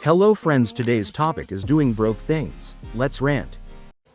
Hello friends, today's topic is doing broke things. Let's rant.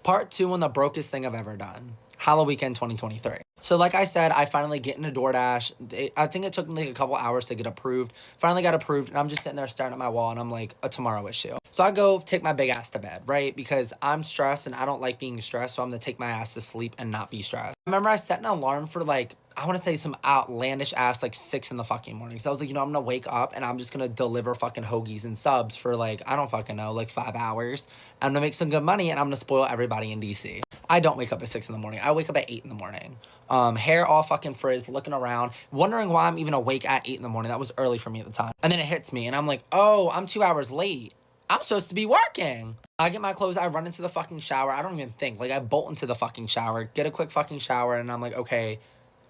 Part 2 on the brokest thing I've ever done. Halloween weekend 2023. So like I said, I finally get into DoorDash. I think it took me like a couple hours to get approved. Finally got approved, and I'm just sitting there staring at my wall, and I'm like, a tomorrow issue. So I go take my big ass to bed, right? Because I'm stressed, and I don't like being stressed, so I'm gonna take my ass to sleep and not be stressed. I remember I set an alarm for like, I want to say some outlandish ass like 6 in the fucking morning. So I was like, I'm gonna wake up and I'm just gonna deliver fucking hoagies and subs for like, I don't fucking know, like 5 hours. I'm gonna make some good money and I'm gonna spoil everybody in DC. I don't wake up at 6 in the morning. I wake up at 8 in the morning. Hair all fucking frizzed, looking around, wondering why I'm even awake at 8 in the morning. That was early for me at the time. And then it hits me and I'm like, oh, I'm 2 hours late. I'm supposed to be working. I get my clothes, I run into the fucking shower. I don't even think. Like, I bolt into the fucking shower, get a quick fucking shower, and I'm like, okay,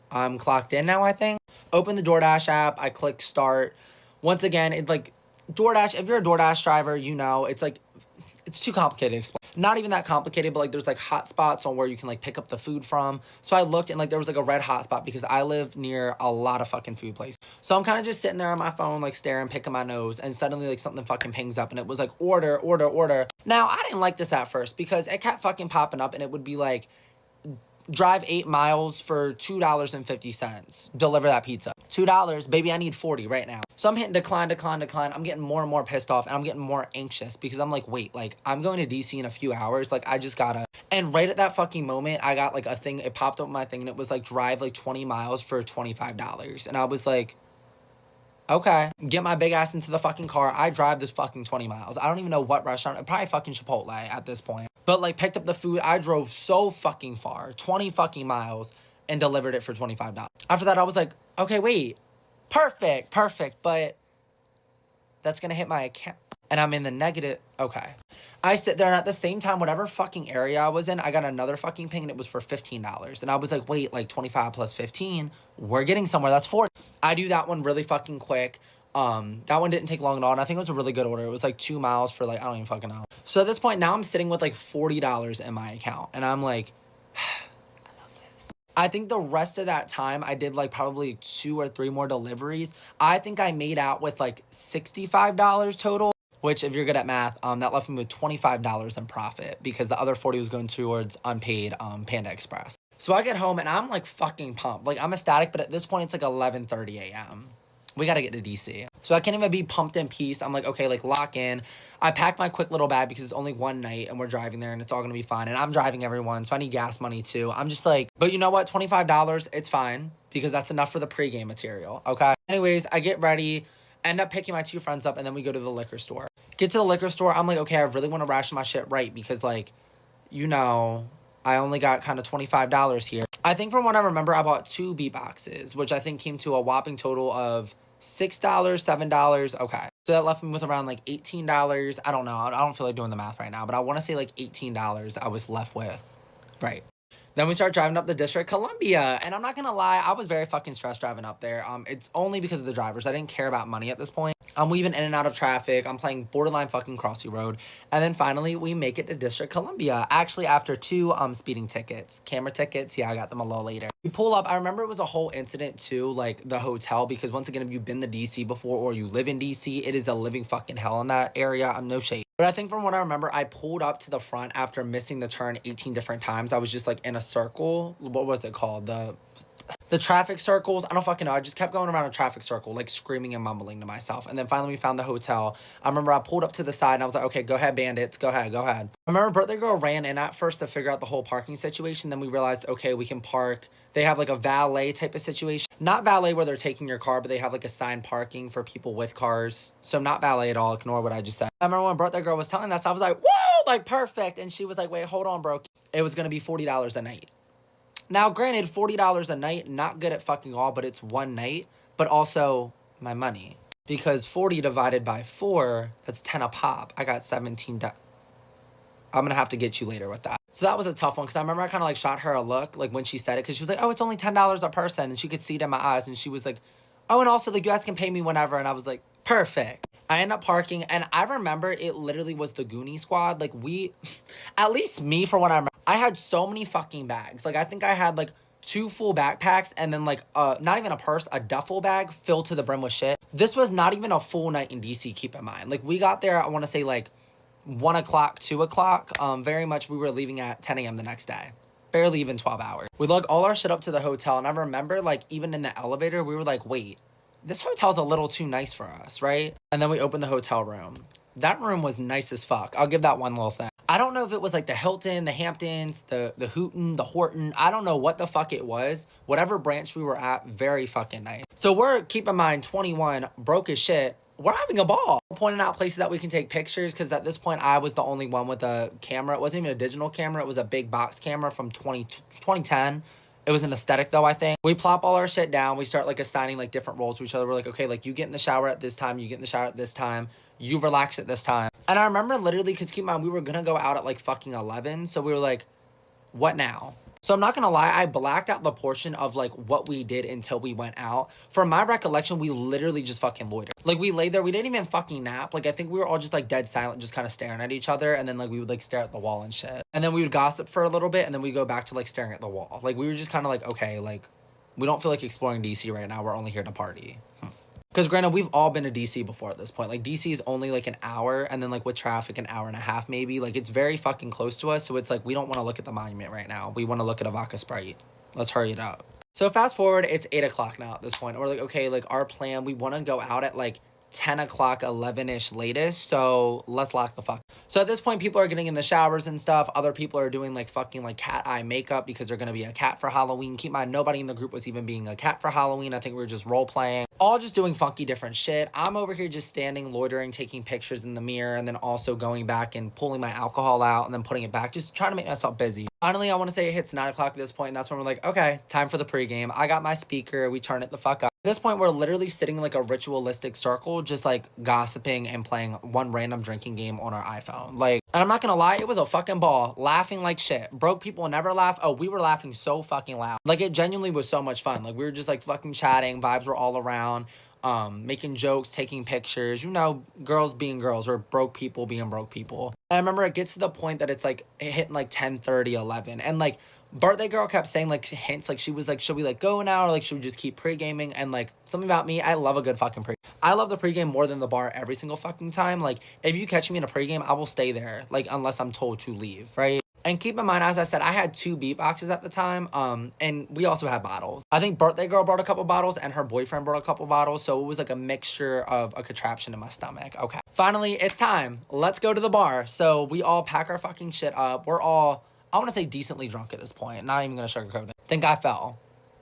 I'm clocked in now, I think. Open the DoorDash app. I click start. Once again, it's like DoorDash. If you're a DoorDash driver, you know, it's like, it's too complicated to explain. Not even that complicated, but like there's like hotspots on where you can like pick up the food from. So I looked and like there was like a red hotspot because I live near a lot of fucking food places. So I'm kind of just sitting there on my phone, like staring, picking my nose, and suddenly like something fucking pings up and it was like order, order, order. Now I didn't like this at first because it kept fucking popping up and it would be like, drive 8 miles for $2.50. Deliver that pizza. $2, baby, I need 40 right now. So I'm hitting decline, decline, decline. I'm getting more and more pissed off and I'm getting more anxious because I'm like, wait, like I'm going to DC in a few hours. Like I just gotta. And right at that fucking moment, I got like a thing. It popped up on my thing and it was like drive like 20 miles for $25. And I was like, okay, get my big ass into the fucking car. I drive this fucking 20 miles. I don't even know what restaurant. Probably fucking Chipotle at this point. But like picked up the food. I drove so fucking far, 20 fucking miles, and delivered it for $25. After that, I was like, okay, wait. Perfect. But that's going to hit my account. And I'm in the negative. Okay. I sit there and at the same time, whatever fucking area I was in, I got another fucking ping and it was for $15. And I was like, wait, like 25 plus 15, we're getting somewhere. That's 40. I do that one really fucking quick. That one didn't take long at all. And I think it was a really good order. It was like 2 miles for like, I don't even fucking know. So at this point now I'm sitting with like $40 in my account. And I'm like, I think the rest of that time, I did like probably 2 or 3 more deliveries. I think I made out with like $65 total, which if you're good at math, that left me with $25 in profit because the other 40 was going towards unpaid Panda Express. So I get home and I'm like fucking pumped. Like I'm ecstatic, but at this point it's like 11:30 a.m. We got to get to DC. So I can't even be pumped in peace. I'm like, okay, like lock in. I packed my quick little bag because it's only one night and we're driving there and it's all going to be fine. And I'm driving everyone, so I need gas money too. I'm just like, but you know what? $25, it's fine because that's enough for the pregame material, okay? Anyways, I get ready, end up picking my 2 friends up, and then we go to the liquor store. Get to the liquor store. I'm like, okay, I really want to ration my shit right because like, you know, I only got kind of $25 here. I think from what I remember, I bought 2 beat boxes, which I think came to a whopping total of $6, $7. Okay. So that left me with around like $18. I don't know. I don't feel like doing the math right now, but I want to say like $18 I was left with. Right. Then we start driving up the District of Columbia. And I'm not going to lie, I was very fucking stressed driving up there. It's only because of the drivers. I didn't care about money at this point. I'm weaving in and out of traffic. I'm playing borderline fucking Crossy Road. And then finally, we make it to District Columbia. Actually, after 2 speeding tickets. Camera tickets. Yeah, I got them a little later. We pull up. I remember it was a whole incident too, like the hotel. Because once again, if you've been to DC before or you live in DC, it is a living fucking hell in that area. I'm no shade. But I think from what I remember, I pulled up to the front after missing the turn 18 different times. I was just like in a circle. What was it called? The traffic circles. I don't fucking know. I just kept going around a traffic circle, like screaming and mumbling to myself. And then finally we found the hotel. I remember I pulled up to the side and I was like, okay, go ahead, bandits. Go ahead. I remember birthday girl ran in at first to figure out the whole parking situation. Then we realized, okay, we can park. They have like a valet type of situation. Not valet where they're taking your car, but they have like assigned parking for people with cars. So not valet at all. Ignore what I just said. I remember when birthday girl was telling us, I was like, whoa, like perfect. And she was like, wait, hold on, bro. It was going to be $40 a night. Now, granted, $40 a night, not good at fucking all, but it's one night, but also my money. Because 40 divided by 4, that's 10 a pop. I got 17. I'm going to have to get you later with that. So that was a tough one because I remember I kind of like shot her a look like when she said it because she was like, oh, it's only $10 a person. And she could see it in my eyes. And she was like, oh, and also like you guys can pay me whenever. And I was like, perfect. I end up parking, and I remember it literally was the Goonie squad. Like, at least me, for what I remember, I had so many fucking bags. Like, I think I had, like, 2 full backpacks, and then like not even a purse, a duffel bag filled to the brim with shit. This was not even a full night in DC, keep in mind. Like we got there, I want to say like 1 o'clock, 2 o'clock. Very much we were leaving at 10 a.m. the next day. Barely even 12 hours. We lugged all our shit up to the hotel, and I remember like even in the elevator, we were like, wait, this hotel's a little too nice for us, right? And then we opened the hotel room. That room was nice as fuck. I'll give that one little thing. I don't know if it was like the Hilton, the Hamptons, the Hooten, the Horton. I don't know what the fuck it was. Whatever branch we were at, very fucking nice. So we're, keep in mind, 21, broke as shit. We're having a ball. Pointing out places that we can take pictures, because at this point, I was the only one with a camera. It wasn't even a digital camera. It was a big box camera from 2010. It was an aesthetic though, I think. We plop all our shit down. We start like assigning like different roles to each other. We're like, okay, like you get in the shower at this time, you get in the shower at this time, you relax at this time. And I remember literally, because keep in mind, we were gonna go out at like fucking 11. So we were like, what now? So I'm not gonna lie, I blacked out the portion of like what we did until we went out. From my recollection, we literally just fucking loitered. Like we laid there, we didn't even fucking nap. Like I think we were all just like dead silent, just kind of staring at each other. And then like we would like stare at the wall and shit. And then we would gossip for a little bit, and then we go back to like staring at the wall. Like we were just kind of like, okay, like we don't feel like exploring DC right now. We're only here to party. Because granted, we've all been to DC before at this point. Like DC is only like an hour, and then like with traffic, an hour and a half maybe. Like it's very fucking close to us. So it's like we don't want to look at the monument right now. We want to look at a vodka Sprite. Let's hurry it up. So fast forward, it's 8 o'clock now at this point. We're like, okay, like our plan, we want to go out at like 10 o'clock, 11-ish latest. So let's lock the fuck. So at this point, people are getting in the showers and stuff. Other people are doing like fucking like cat eye makeup because they're going to be a cat for Halloween. Keep in mind, nobody in the group was even being a cat for Halloween. I think we were just role playing. All just doing funky different shit. I'm over here just standing, loitering, taking pictures in the mirror, and then also going back and pulling my alcohol out and then putting it back, just trying to make myself busy. Finally, I want to say it hits 9 o'clock at this point, and that's when we're like, okay, time for the pregame. I got my speaker. We turn it the fuck up. At this point, we're literally sitting in like a ritualistic circle, just like gossiping and playing one random drinking game on our iPhone. Like, and I'm not gonna lie, it was a fucking ball, laughing like shit. Broke people never laugh. Oh, we were laughing so fucking loud. Like, it genuinely was so much fun. Like, we were just like fucking chatting, vibes were all around, making jokes, taking pictures, you know, girls being girls, or broke people being broke people. And I remember it gets to the point that it's like hitting like 10:30, 11, and like birthday girl kept saying like hints, like she was like, should we like go now, or like should we just keep pre-gaming? And like something about me, I love a good fucking pre. I love the pregame more than the bar every single fucking time. Like if you catch me in a pregame, I will stay there, like unless I'm told to leave, right? And keep in mind, as I said, I had 2 beat boxes at the time, and we also had bottles. I think birthday girl brought a couple bottles, and her boyfriend brought a couple bottles, so it was like a mixture of a contraption in my stomach. Okay, finally, it's time. Let's go to the bar. So we all pack our fucking shit up. We're all, I want to say, decently drunk at this point. Not even gonna sugarcoat it. Think I fell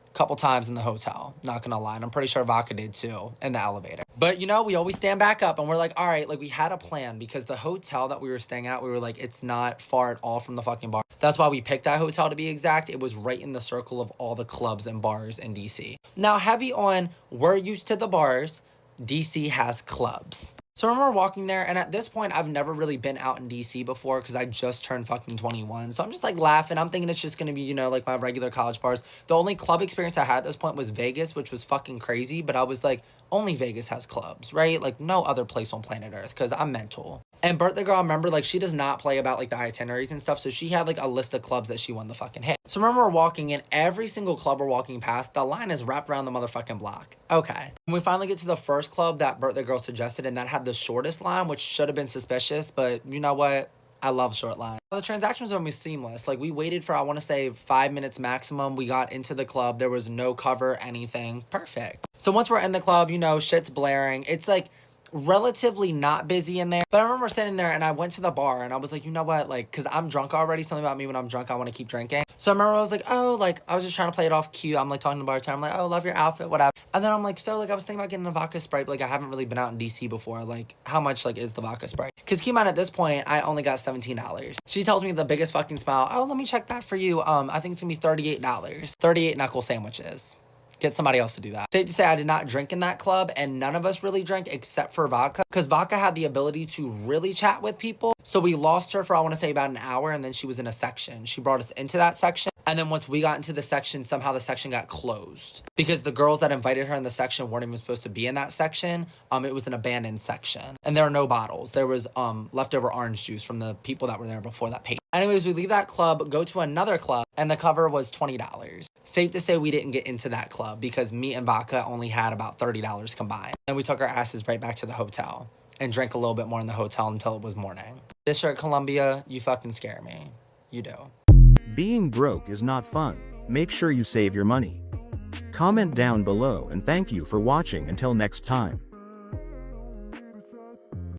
a couple times in the hotel, not gonna lie, and I'm pretty sure Vodka did too in the elevator. But you know, we always stand back up, and we're like, all right, like we had a plan, because the hotel that we were staying at, we were like, it's not far at all from the fucking bar. That's why we picked that hotel, to be exact. It was right in the circle of all the clubs and bars in DC. Now, heavy on, we're used to the bars, DC has clubs. So I remember walking there, and at this point, I've never really been out in DC before, because I just turned fucking 21. So I'm just like laughing. I'm thinking it's just going to be, you know, like my regular college bars. The only club experience I had at this point was Vegas, which was fucking crazy. But I was like, only Vegas has clubs, right? Like no other place on planet Earth, because I'm mental. And birthday girl, I remember, like, she does not play about like the itineraries and stuff. So she had like a list of clubs that she wanted to fucking hit. So I remember we're walking in, every single club we're walking past, the line is wrapped around the motherfucking block. Okay. When we finally get to the first club that birthday girl suggested, and that had the shortest line, which should have been suspicious, but you know what? I love short lines. The transaction was almost seamless. Like we waited for, I want to say 5 minutes maximum. We got into the club. There was no cover, anything. Perfect. So once we're in the club, you know, shit's blaring. It's like relatively not busy in there. But I remember standing there, and I went to the bar, and I was like, you know what? Like, because I'm drunk already. Something about me when I'm drunk, I want to keep drinking. So I remember I was like, oh, like, I was just trying to play it off cute. I'm like talking to the bartender. I'm like, oh, love your outfit, whatever. And then I'm like, so like, I was thinking about getting a vodka Sprite. But, like, I haven't really been out in DC before. Like, how much like is the vodka Sprite? Because keep in mind, at this point, I only got $17. She tells me the biggest fucking smile. Oh, let me check that for you. I think it's gonna be $38. 38 knuckle sandwiches. Get somebody else to do that. Safe to say, I did not drink in that club, and none of us really drank except for Vodka, because Vodka had the ability to really chat with people. So we lost her for, I want to say, about an hour, and then she was in a section. She brought us into that section, and then once we got into the section, somehow the section got closed, because the girls that invited her in the section weren't even supposed to be in that section. It was an abandoned section, and there are no bottles. There was leftover orange juice from the people that were there before that paid. Anyways, we leave that club, go to another club, and the cover was $20. Safe to say we didn't get into that club because meat and vodka only had about $30 combined. Then we took our asses right back to the hotel and drank a little bit more in the hotel until it was morning. District Columbia, you fucking scare me. You do. Being broke is not fun. Make sure you save your money. Comment down below and thank you for watching until next time.